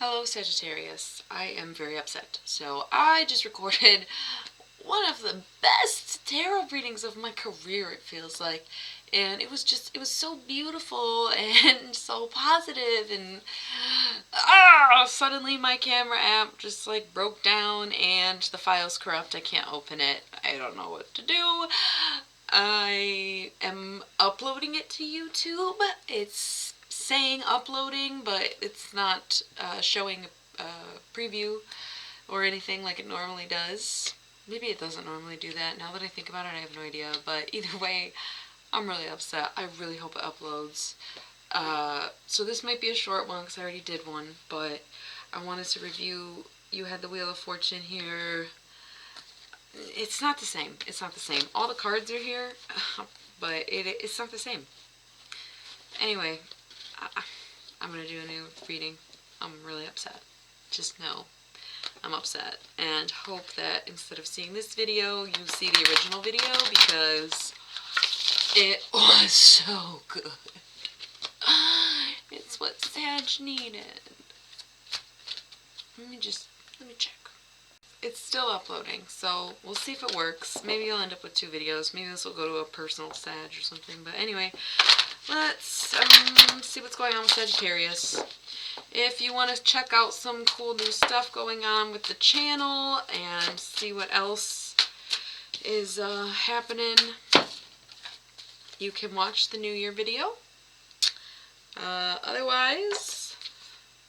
Hello Sagittarius, I am very upset. So I just recorded one of the best tarot readings of my career, it feels like. And it was so beautiful and so positive and suddenly my camera app just like broke down and the file's corrupt. I can't open it. I don't know what to do. I am uploading it to YouTube. It's saying uploading, but it's not showing a preview or anything like it normally does. Maybe it doesn't normally do that. Now that I think about it, I have no idea. But either way, I'm really upset. I really hope it uploads. So this might be a short one because I already did one, but I wanted to review. You had the Wheel of Fortune here. It's not the same. It's not the same. All the cards are here, but it's not the same. Anyway, I'm going to do a new reading. I'm really upset. Just know I'm upset. And hope that instead of seeing this video, you see the original video because it was so good. It's what Sag needed. Let me check. It's still uploading, so we'll see if it works. Maybe you'll end up with 2 videos. Maybe this will go to a personal Sag or something. But anyway, let's see what's going on with Sagittarius. If you want to check out some cool new stuff going on with the channel and see what else is happening, you can watch the New Year video. Otherwise,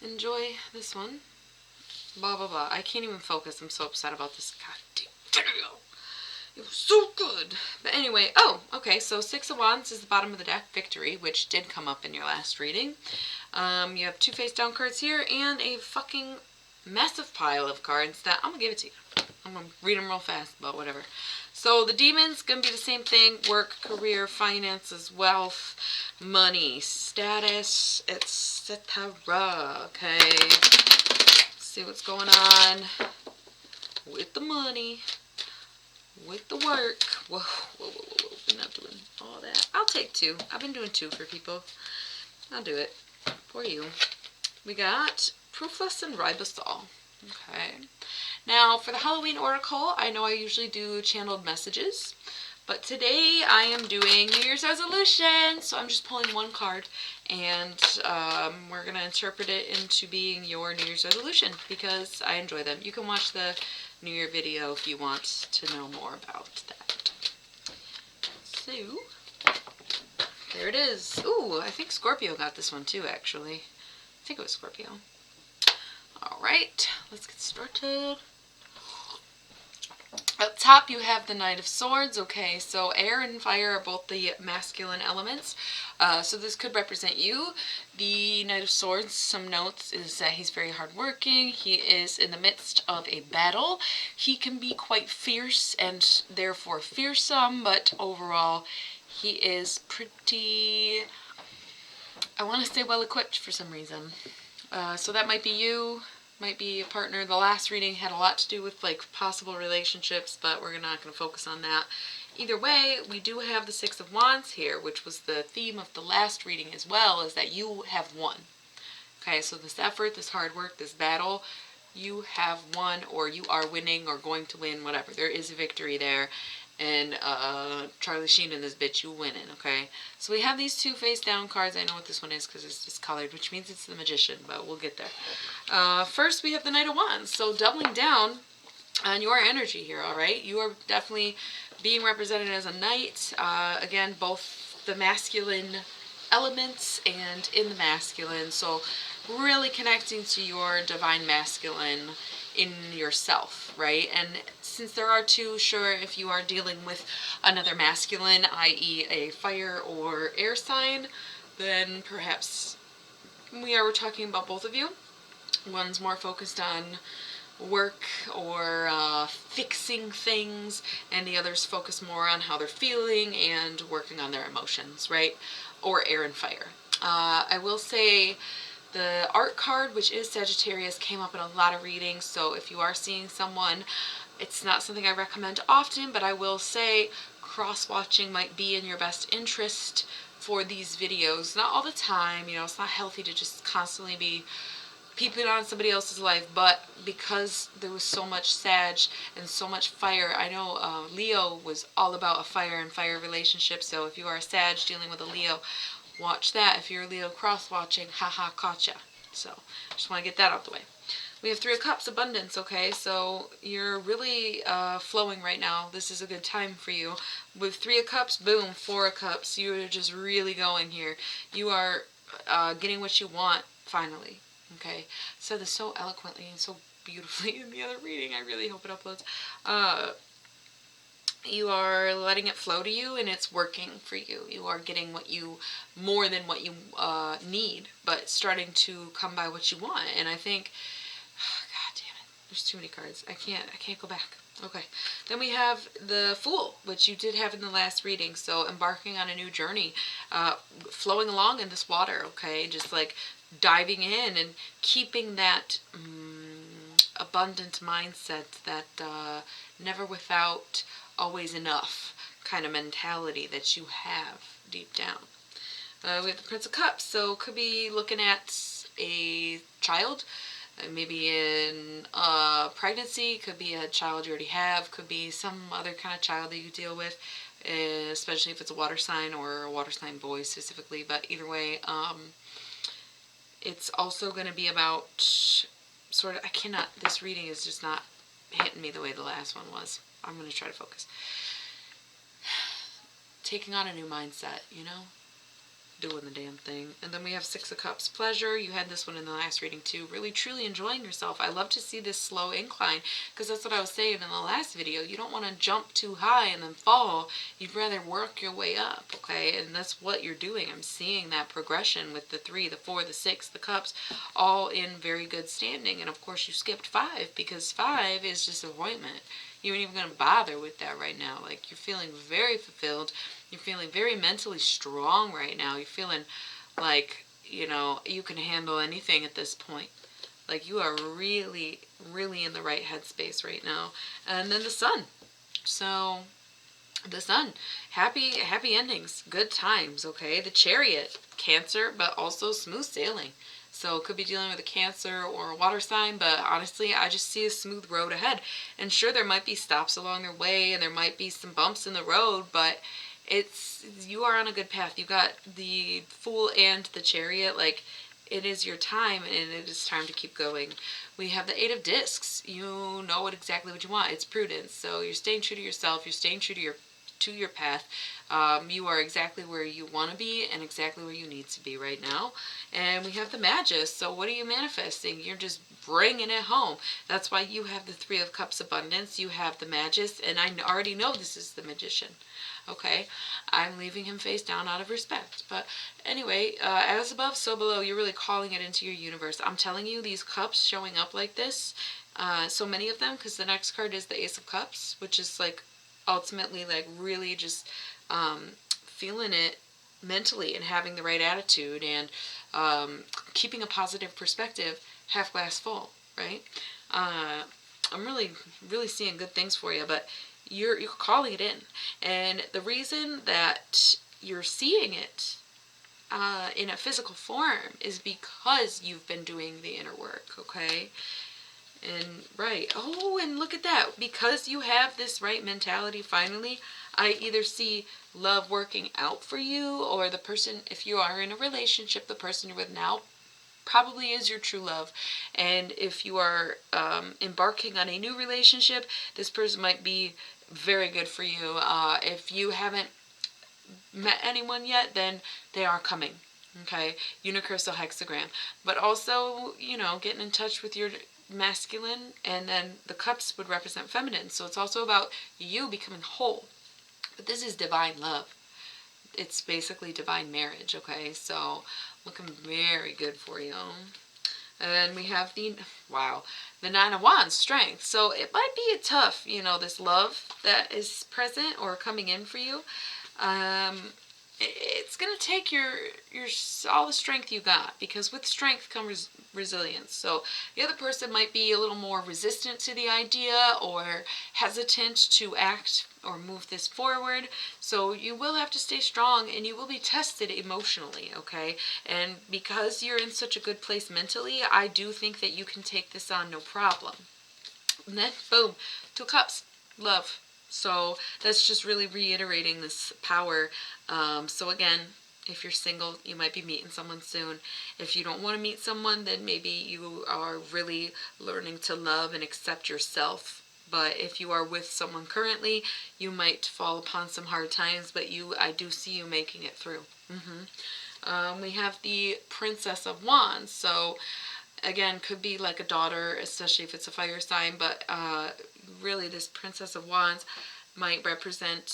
enjoy this one. Blah, blah, blah. I can't even focus. I'm so upset about this goddamn video. It was so good. But anyway, okay, so 6 of Wands is the bottom of the deck, Victory, which did come up in your last reading. You have 2 face-down cards here and a fucking massive pile of cards that I'm going to give it to you. I'm going to read them real fast, but whatever. So the Demon's going to be the same thing. Work, career, finances, wealth, money, status, etc. Okay. See what's going on with the money, with the work. Whoa, whoa, whoa, whoa, whoa. I'm not doing all that. I'll take 2. I've been doing 2 for people. I'll do it for you. We got Proofless and Ribosol. Okay. Now, for the Halloween Oracle, I know I usually do channeled messages, but today I am doing New Year's resolution, so I'm just pulling 1 card, and we're going to interpret it into being your New Year's resolution, because I enjoy them. You can watch the New Year video if you want to know more about that. So, there it is. Ooh, I think Scorpio got this one too, actually. I think it was Scorpio. Alright, let's get started. Up top you have the Knight of Swords. Okay, so air and fire are both the masculine elements. So this could represent you. The Knight of Swords, some notes, is that he's very hardworking. He is in the midst of a battle. He can be quite fierce and therefore fearsome, but overall he is pretty, I want to say, well equipped for some reason. So that might be you. Might be a partner. The last reading had a lot to do with like possible relationships, but we're not going to focus on that. Either way, we do have the 6 of Wands here, which was the theme of the last reading as well, is that you have won. Okay, so this effort, this hard work, this battle, you have won, or you are winning, or going to win, whatever. There is a victory there. And Charlie Sheen and this bitch, you winning, okay? So we have these 2 face-down cards. I know what this one is because it's discolored, which means it's the Magician, but we'll get there. First, we have the Knight of Wands. So doubling down on your energy here, all right? You are definitely being represented as a knight. Again, both the masculine elements and in the masculine. So really connecting to your divine masculine in yourself, right? And since there are 2, sure, if you are dealing with another masculine, i.e. a fire or air sign, then perhaps we're talking about both of you. One's more focused on work or fixing things, and the other's focus more on how they're feeling and working on their emotions, right? Or air and fire. I will say the art card, which is Sagittarius, came up in a lot of readings, so if you are seeing someone, it's not something I recommend often, but I will say cross-watching might be in your best interest for these videos. Not all the time, you know, it's not healthy to just constantly be peeping on somebody else's life, but because there was so much Sag and so much fire, I know Leo was all about a fire and fire relationship, so if you are a Sag dealing with a Leo, watch that. If you're a Leo cross-watching, haha, gotcha. So, just want to get that out the way. We have Three of Cups, abundance, okay? So you're really flowing right now. This is a good time for you. With Three of Cups, boom, Four of Cups. You're just really going here. You are getting what you want, finally, okay? I said this so eloquently and so beautifully in the other reading. I really hope it uploads. You are letting it flow to you, and it's working for you. You are getting what you, more than what you need, but starting to come by what you want. And I think, God damn it, there's too many cards. I can't go back. Okay. Then we have the Fool, which you did have in the last reading. So embarking on a new journey, flowing along in this water, okay? Just like diving in and keeping that abundant mindset, that never without, always enough kind of mentality that you have deep down. We have the Prince of Cups, so could be looking at a child, maybe in pregnancy, could be a child you already have, could be some other kind of child that you deal with, especially if it's a water sign or a water sign boy specifically, but either way, it's also going to be about sort of, this reading is just not hitting me the way the last one was. I'm going to try to focus. Taking on a new mindset, you know? Doing the damn thing. And then we have Six of Cups, pleasure. You had this one in the last reading too. Really, truly enjoying yourself. I love to see this slow incline, because that's what I was saying in the last video. You don't want to jump too high and then fall. You'd rather work your way up, okay? And that's what you're doing. I'm seeing that progression with the 3, the 4, the 6, the Cups, all in very good standing. And of course you skipped 5, because 5 is disappointment. You ain't even going to bother with that right now. Like, you're feeling very fulfilled. You're feeling very mentally strong right now. You're feeling like, you know, you can handle anything at this point. Like, you are really, really in the right headspace right now. And then the Sun. So, the Sun. Happy endings. Good times, okay? The Chariot. Cancer, but also smooth sailing. So it could be dealing with a Cancer or a water sign, but honestly, I just see a smooth road ahead. And sure, there might be stops along their way, and there might be some bumps in the road, but you are on a good path. You got the Fool and the Chariot. Like, it is your time, and it is time to keep going. We have the 8 of Discs. You know exactly what you want. It's prudence. So you're staying true to yourself. You're staying true to your path. You are exactly where you want to be and exactly where you need to be right now. And we have the Magus. So what are you manifesting? You're just bringing it home. That's why you have the 3 of Cups, abundance. You have the Magus, and I already know this is the Magician. Okay, I'm leaving him face down out of respect. But anyway, as above, so below. You're really calling it into your universe. I'm telling you, these cups showing up like this, so many of them, because the next card is the Ace of Cups, which is like ultimately like really just feeling it mentally and having the right attitude and keeping a positive perspective, half glass full, right? I'm really seeing good things for you, but you're calling it in. And the reason that you're seeing it in a physical form is because you've been doing the inner work, okay? And right. Oh, and look at that. Because you have this right mentality, finally, I either see love working out for you, or the person, if you are in a relationship, the person you're with now probably is your true love. And if you are embarking on a new relationship, this person might be very good for you. If you haven't met anyone yet, then they are coming. Okay, unicursal hexagram. But also, you know, getting in touch with your masculine, and then the cups would represent feminine. So it's also about you becoming whole. But this is divine love. It's basically divine marriage, okay? So looking very good for you. And then we have the 9 of Wands, strength. So it might be a tough, you know, this love that is present or coming in for you. it's going to take your all the strength you got, because with strength comes resilience. So the other person might be a little more resistant to the idea or hesitant to act or move this forward. So you will have to stay strong, and you will be tested emotionally, okay? And because you're in such a good place mentally, I do think that you can take this on no problem. And then, boom, 2 cups, love. So that's just really reiterating this power. So again, if you're single, you might be meeting someone soon. If you don't want to meet someone, then maybe you are really learning to love and accept yourself. But if you are with someone currently, you might fall upon some hard times, but I do see you making it through. We have the Princess of Wands. So again, could be like a daughter, especially if it's a fire sign, but really this Princess of Wands might represent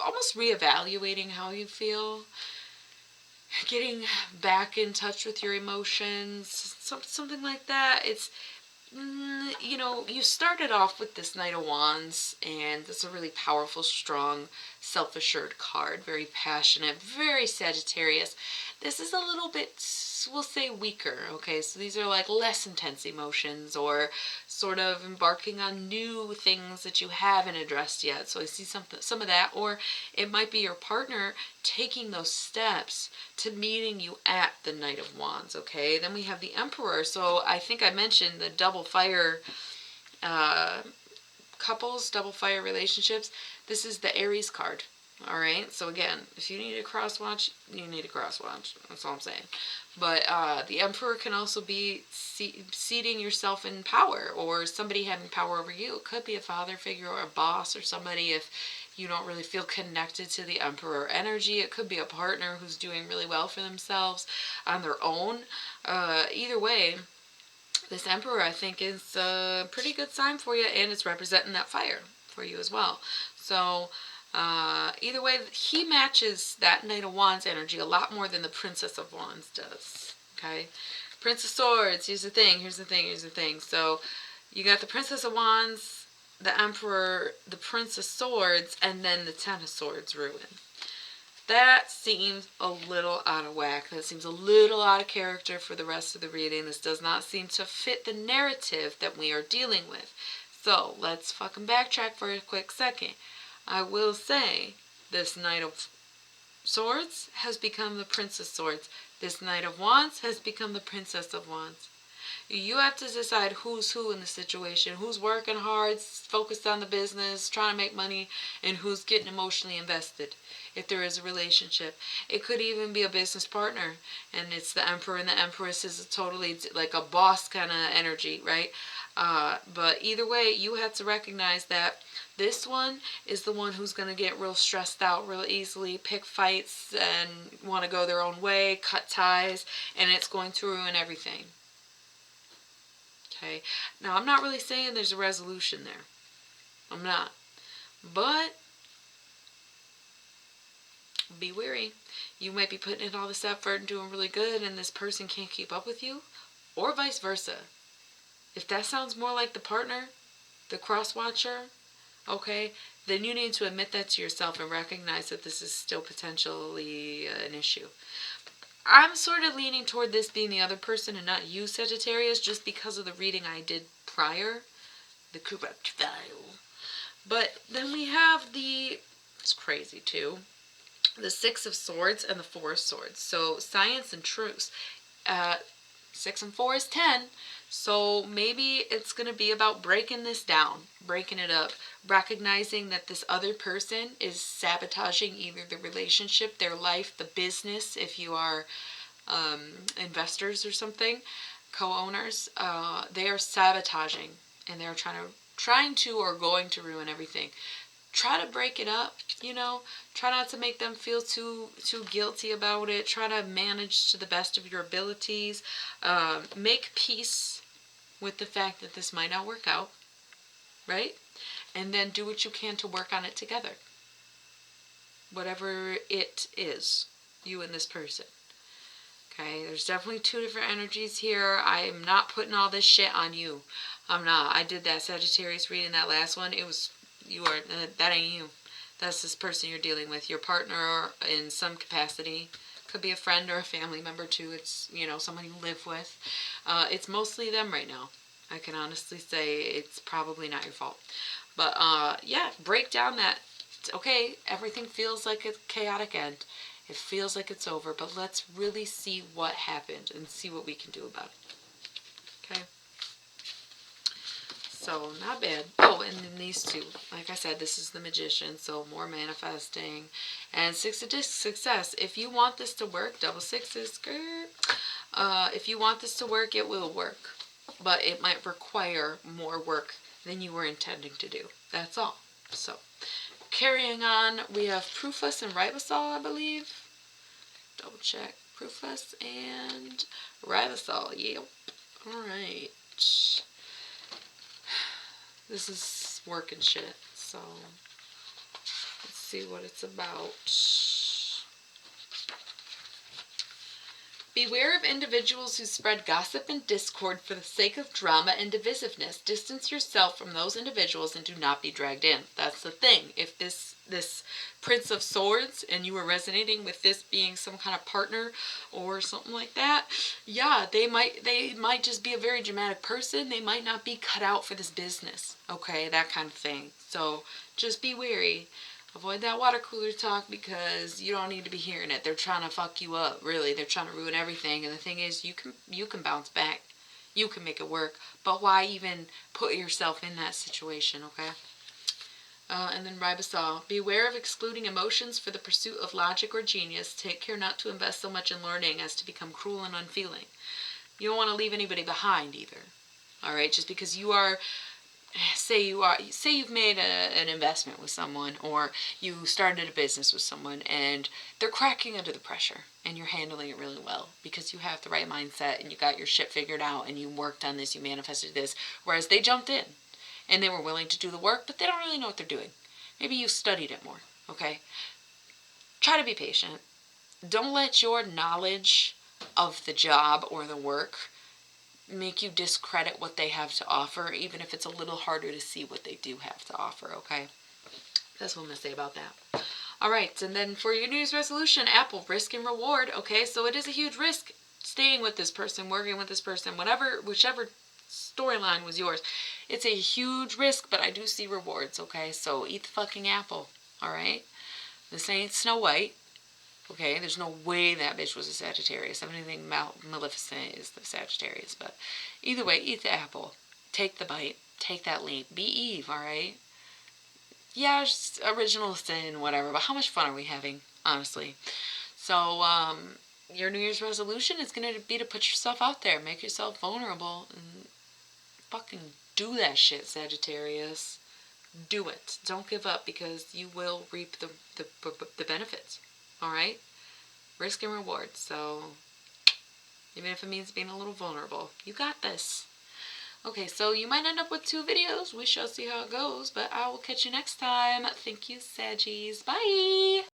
almost reevaluating how you feel, getting back in touch with your emotions, something like that. It's, you started off with this Knight of Wands, and it's a really powerful, strong, self-assured card, very passionate, very Sagittarius. This is a little bit, we'll say, weaker, okay? So these are like less intense emotions, or sort of embarking on new things that you haven't addressed yet. So I see some of that, or it might be your partner taking those steps to meeting you at the Knight of Wands, okay? Then we have the Emperor. So I think I mentioned the double fire couples, double fire relationships. This is the Aries card. All right, so again, if you need a cross watch, you need a cross watch. That's all I'm saying. But the Emperor can also be seating yourself in power, or somebody having power over you. It could be a father figure or a boss or somebody if you don't really feel connected to the Emperor energy. It could be a partner who's doing really well for themselves on their own. Either way, this Emperor, I think, is a pretty good sign for you, and it's representing that fire for you as well. So either way, he matches that Knight of Wands energy a lot more than the Princess of Wands does. Okay, Prince of Swords. Here's the thing. So you got the Princess of Wands, the Emperor, the Prince of Swords, and then the Ten of Swords ruin. That seems a little out of whack. That seems a little out of character for the rest of the reading. This does not seem to fit the narrative that we are dealing with. So let's fucking backtrack for a quick second. I will say this Knight of Swords has become the Prince of Swords. This Knight of Wands has become the Princess of Wands. You have to decide who's who in the situation, who's working hard, focused on the business, trying to make money, and who's getting emotionally invested. If there is a relationship, it could even be a business partner, and it's the Emperor and the Empress is totally like a boss kind of energy, right? But either way, you have to recognize that this one is the one who's going to get real stressed out real easily, pick fights, and want to go their own way, cut ties, and it's going to ruin everything. Okay, now I'm not really saying there's a resolution there. I'm not. But be wary. You might be putting in all this effort and doing really good, and this person can't keep up with you, or vice versa. If that sounds more like the partner, the cross-watcher, okay, then you need to admit that to yourself and recognize that this is still potentially an issue. I'm sort of leaning toward this being the other person and not you, Sagittarius, just because of the reading I did prior, the corrupt file. But then we have it's crazy too, the Six of Swords and the Four of Swords. So science and truth. 6 and 4 is 10. So maybe it's going to be about breaking this down, breaking it up, recognizing that this other person is sabotaging either the relationship, their life, the business, if you are investors or something, co-owners, they are sabotaging, and they're trying to or going to ruin everything. Try to break it up, try not to make them feel too guilty about it. Try to manage to the best of your abilities. Make peace with the fact that this might not work out, right? And then do what you can to work on it together. Whatever it is, you and this person. Okay, there's definitely 2 different energies here. I am not putting all this shit on you. I'm not. I did that Sagittarius reading, that last one. It was, that ain't you. That's this person you're dealing with, your partner in some capacity. Could be a friend or a family member too. It's, you know, someone you live with. It's mostly them right now. I can honestly say it's probably not your fault. But yeah, break down that, okay, everything feels like a chaotic end. It feels like it's over, but let's really see what happened and see what we can do about it. Okay? So, not bad. Oh, and then these two. Like I said, this is the Magician, so more manifesting. And Six of Discs, success. If you want this to work, double sixes, if you want this to work, it will work. But it might require more work than you were intending to do. That's all. So, carrying on, we have Profus and Ribosol, I believe. Double check. Profus and Ribosol. Yep. Alright. This is work and shit, so let's see what it's about. Beware of individuals who spread gossip and discord for the sake of drama and divisiveness. Distance yourself from those individuals and do not be dragged in. That's the thing. If this Prince of Swords, and you were resonating with this being some kind of partner or something like that, yeah, they might just be a very dramatic person. They might not be cut out for this business. Okay, that kind of thing. So just be wary. Avoid that water cooler talk because you don't need to be hearing it. They're trying to fuck you up, really. They're trying to ruin everything. And the thing is, you can bounce back. You can make it work. But why even put yourself in that situation, okay? And then Ribosol. Beware of excluding emotions for the pursuit of logic or genius. Take care not to invest so much in learning as to become cruel and unfeeling. You don't want to leave anybody behind either. Alright, just because you are... Say you've made an investment with someone, or you started a business with someone and they're cracking under the pressure and you're handling it really well because you have the right mindset and you got your shit figured out and you worked on this, you manifested this, whereas they jumped in and they were willing to do the work, but they don't really know what they're doing. Maybe you studied it more, okay? Try to be patient. Don't let your knowledge of the job or the work make you discredit what they have to offer, even if it's a little harder to see what they do have to offer, okay? That's what I'm going to say about that. Alright, and then for your New Year's resolution, Apple, risk and reward, okay? So it is a huge risk staying with this person, working with this person, whichever storyline was yours. It's a huge risk, but I do see rewards, okay? So eat the fucking apple, alright? This ain't Snow White. Okay, there's no way that bitch was a Sagittarius. If anything, Maleficent is the Sagittarius. But either way, eat the apple. Take the bite. Take that leap. Be Eve, alright? Yeah, just original sin, whatever. But how much fun are we having, honestly? So, your New Year's resolution is going to be to put yourself out there. Make yourself vulnerable. And fucking do that shit, Sagittarius. Do it. Don't give up because you will reap the benefits. Alright? Risk and reward. So, even if it means being a little vulnerable, you got this. Okay, so you might end up with 2 videos. We shall see how it goes, but I will catch you next time. Thank you, Saggies. Bye!